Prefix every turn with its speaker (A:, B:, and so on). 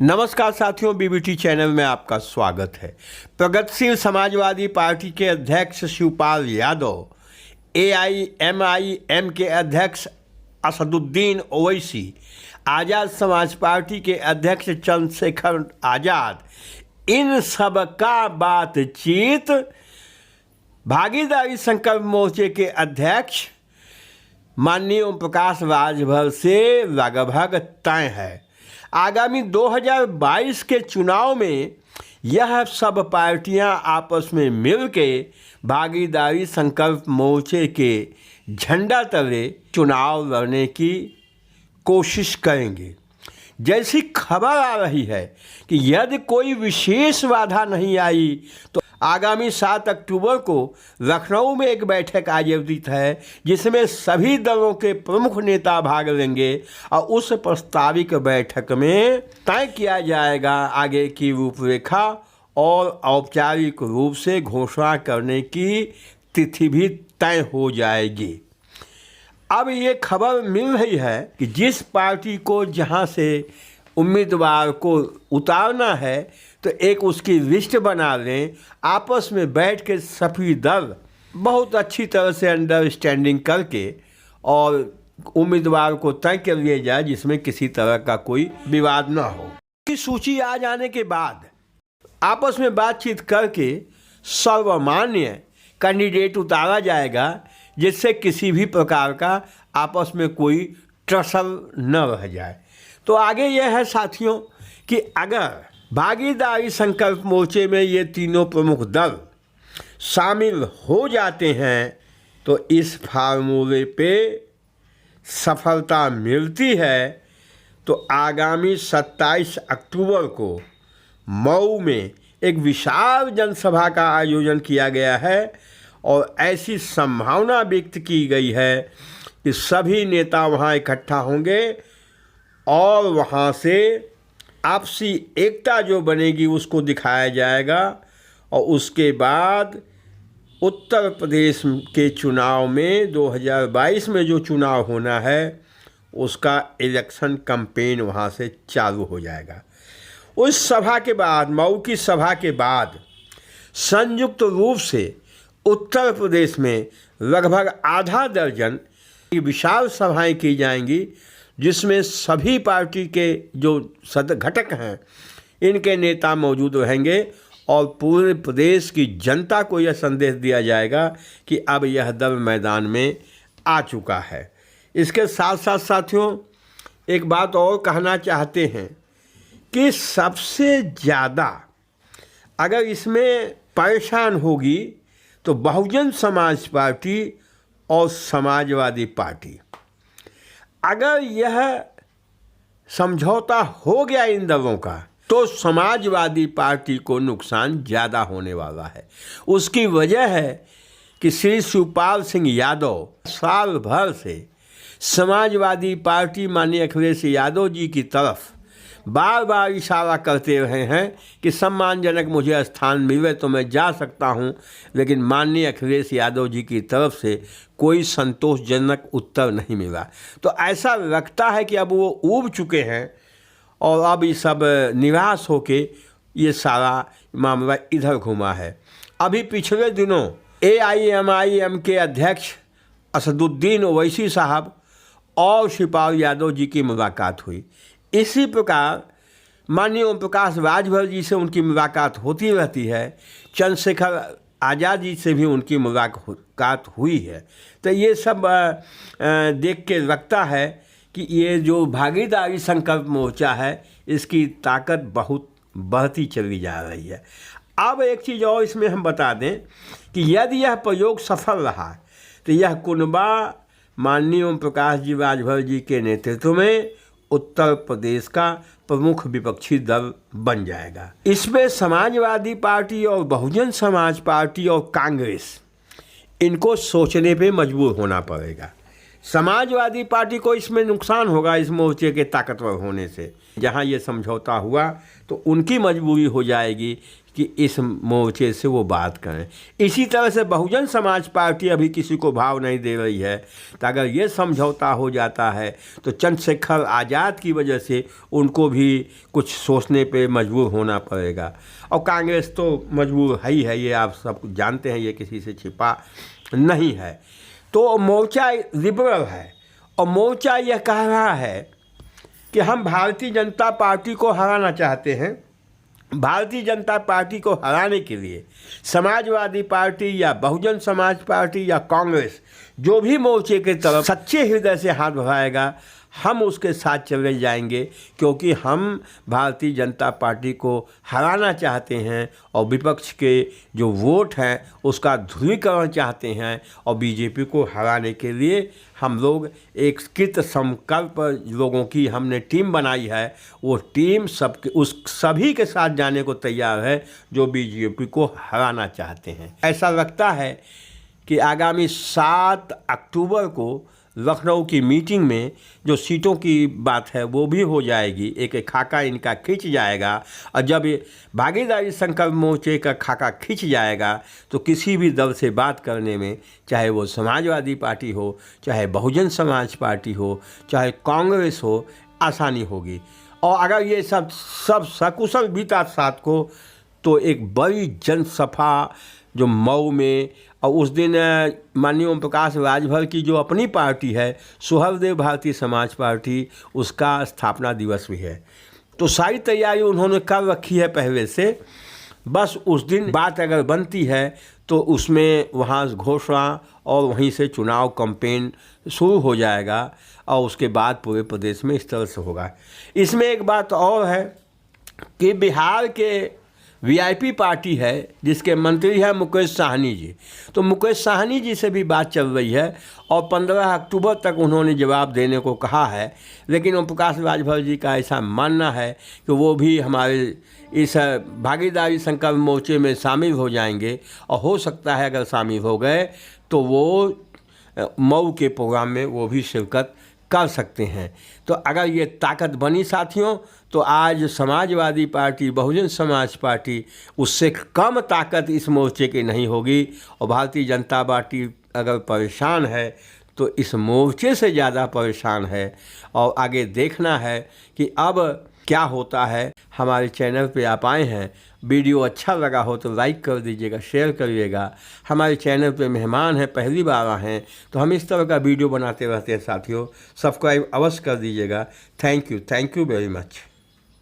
A: नमस्कार साथियों, BBT channel में आपका स्वागत है। प्रगतिशील समाजवादी पार्टी के अध्यक्ष शिवपाल यादव, एआईएमआईएम के अध्यक्ष असदुद्दीन ओवैसी, आज़ाद समाज पार्टी के अध्यक्ष चंद्रशेखर आज़ाद, इन सब का बातचीत भागीदारी संकल्प मोर्चे के अध्यक्ष माननीय ओम प्रकाश राजभर से लगभग तय है। आगामी 2022 के चुनाव में यह सब पार्टियां आपस में मिलके भागीदारी संकल्प मोर्चे के झंडा तले चुनाव लड़ने की कोशिश करेंगे। जैसी खबर आ रही है कि यदि कोई विशेष बाधा नहीं आई तो आगामी 7 अक्टूबर को लखनऊ में एक बैठक आयोजित है, जिसमें सभी दलों के प्रमुख नेता भाग लेंगे और उस प्रस्तावित बैठक में तय किया जाएगा आगे की रूपरेखा और औपचारिक रूप से घोषणा करने की तिथि भी तय हो जाएगी। अब ये खबर मिल रही है कि जिस पार्टी को जहां से उम्मीदवार को उतारना है तो एक उसकी लिस्ट बना लें, आपस में बैठ के सभी दल बहुत अच्छी तरह से अंडरस्टैंडिंग करके और उम्मीदवार को तय कर लिया जाए जिसमें किसी तरह का कोई विवाद ना हो। की सूची आ जाने के बाद आपस में बातचीत करके सर्वमान्य कैंडिडेट उतारा जाएगा, जिससे किसी भी प्रकार का आपस में कोई ट्रसल न रह जाए। तो आगे यह है साथियों कि अगर भागीदारी संकल्प मोर्चे में ये तीनों प्रमुख दल शामिल हो जाते हैं तो इस फार्मूले पे सफलता मिलती है तो आगामी 27 अक्टूबर को मऊ में एक विशाल जनसभा का आयोजन किया गया है और ऐसी संभावना व्यक्त की गई है कि सभी नेता वहां इकट्ठा होंगे और वहां से आपसी एकता जो बनेगी उसको दिखाया जाएगा और उसके बाद उत्तर प्रदेश के चुनाव में 2022 में जो चुनाव होना है उसका इलेक्शन कैंपेन वहां से चालू हो जाएगा। उस सभा के बाद, मऊ की सभा के बाद संयुक्त रूप से उत्तर प्रदेश में लगभग आधा दर्जन विशाल सभाएं की जाएंगी, जिसमें सभी पार्टी के जो घटक हैं इनके नेता मौजूद रहेंगे और पूरे प्रदेश की जनता को यह संदेश दिया जाएगा कि अब यह दल मैदान में आ चुका है। इसके साथ साथ साथियों एक बात और कहना चाहते हैं कि सबसे ज़्यादा अगर इसमें परेशान होगी तो बहुजन समाज पार्टी और समाजवादी पार्टी। अगर यह समझौता हो गया इन दलों का तो समाजवादी पार्टी को नुकसान ज़्यादा होने वाला है। उसकी वजह है कि श्री शिवपाल सिंह यादव साल भर से समाजवादी पार्टी माननीय अखिलेश यादव जी की तरफ बार बार इशारा करते रहे हैं कि सम्मानजनक मुझे स्थान मिले तो मैं जा सकता हूं, लेकिन माननीय अखिलेश यादव जी की तरफ से कोई संतोषजनक उत्तर नहीं मिला। तो ऐसा लगता है कि अब वो ऊब चुके हैं और अब ये सब निराश होके ये सारा मामला इधर घुमा है। अभी पिछले दिनों एआईएमआईएम के अध्यक्ष असदुद्दीन ओवैसी साहब और शिवपाल यादव जी की मुलाकात हुई। इसी प्रकार माननीय ओम प्रकाश राजभर जी से उनकी मुलाकात होती रहती है, चंद्रशेखर आज़ाद जी से भी उनकी मुलाकात हुई है। तो ये सब देख के लगता है कि ये जो भागीदारी संकल्प मोर्चा है इसकी ताकत बहुत बढ़ती चली जा रही है। अब एक चीज़ और इसमें हम बता दें कि यदि यह प्रयोग सफल रहा तो यह कुनबा माननीय ओम प्रकाश जी राजभर जी के नेतृत्व में उत्तर प्रदेश का प्रमुख विपक्षी दल बन जाएगा। इसमें समाजवादी पार्टी और बहुजन समाज पार्टी और कांग्रेस इनको सोचने पे मजबूर होना पड़ेगा। समाजवादी पार्टी को इसमें नुकसान होगा इस मोर्चे के ताकतवर होने से। जहाँ ये समझौता हुआ तो उनकी मजबूरी हो जाएगी कि इस मोर्चे से वो बात करें। इसी तरह से बहुजन समाज पार्टी अभी किसी को भाव नहीं दे रही है, तो अगर ये समझौता हो जाता है तो चंद्रशेखर आज़ाद की वजह से उनको भी कुछ सोचने पे मजबूर होना पड़ेगा। और कांग्रेस तो मजबूर है ही है, ये आप सब जानते हैं, ये किसी से छिपा नहीं है। तो मोर्चा लिबरल है और मोर्चा यह कह रहा है कि हम भारतीय जनता पार्टी को हराना चाहते हैं। भारतीय जनता पार्टी को हराने के लिए समाजवादी पार्टी या बहुजन समाज पार्टी या कांग्रेस जो भी मोर्चे की तरफ सच्चे हृदय से हाथ बढ़ाएगा, हम उसके साथ चले जाएंगे, क्योंकि हम भारतीय जनता पार्टी को हराना चाहते हैं और विपक्ष के जो वोट हैं उसका ध्रुवीकरण चाहते हैं। और बीजेपी को हराने के लिए हम लोग एक कृत संकल्प लोगों की हमने टीम बनाई है, वो टीम सभी के साथ जाने को तैयार है जो बीजेपी को हराना चाहते हैं। ऐसा लगता है कि आगामी 7 अक्टूबर को लखनऊ की मीटिंग में जो सीटों की बात है वो भी हो जाएगी, एक खाका इनका खिंच जाएगा। और जब भागीदारी संकल्प मोर्चे का खाका खिंच जाएगा तो किसी भी दल से बात करने में, चाहे वो समाजवादी पार्टी हो, चाहे बहुजन समाज पार्टी हो, चाहे कांग्रेस हो, आसानी होगी। और अगर ये सब सकुशल बीता 7 को तो एक बड़ी जनसभा जो मऊ में, और उस दिन माननीय ओम प्रकाश राजभर की जो अपनी पार्टी है सुहृदेव भारतीय समाज पार्टी, उसका स्थापना दिवस भी है। तो सारी तैयारी उन्होंने कर रखी है पहले से। बस उस दिन बात अगर बनती है तो उसमें वहाँ घोषणा और वहीं से चुनाव कैंपेन शुरू हो जाएगा और उसके बाद पूरे प्रदेश में इस तरह से होगा। इसमें एक बात और है कि बिहार के वीआईपी पार्टी है जिसके मंत्री हैं मुकेश साहनी जी, तो मुकेश साहनी जी से भी बात चल रही है और 15 अक्टूबर तक उन्होंने जवाब देने को कहा है। लेकिन ओम प्रकाश राजभर जी का ऐसा मानना है कि वो भी हमारे इस भागीदारी संकल्प मोर्चे में शामिल हो जाएंगे और हो सकता है अगर शामिल हो गए तो वो मऊ के प्रोग्राम में वो भी शिरकत कर सकते हैं। तो अगर ये ताकत बनी साथियों, तो आज समाजवादी पार्टी, बहुजन समाज पार्टी, उससे कम ताकत इस मोर्चे की नहीं होगी। और भारतीय जनता पार्टी अगर परेशान है तो इस मोर्चे से ज़्यादा परेशान है। और आगे देखना है कि अब क्या होता है। हमारे चैनल पे आप आए हैं, वीडियो अच्छा लगा हो तो लाइक कर दीजिएगा, शेयर करिएगा। हमारे चैनल पे मेहमान हैं, पहली बार आए हैं, तो हम इस तरह का वीडियो बनाते रहते हैं साथियों। सब्सक्राइब अवश्य कर दीजिएगा। Thank you very much.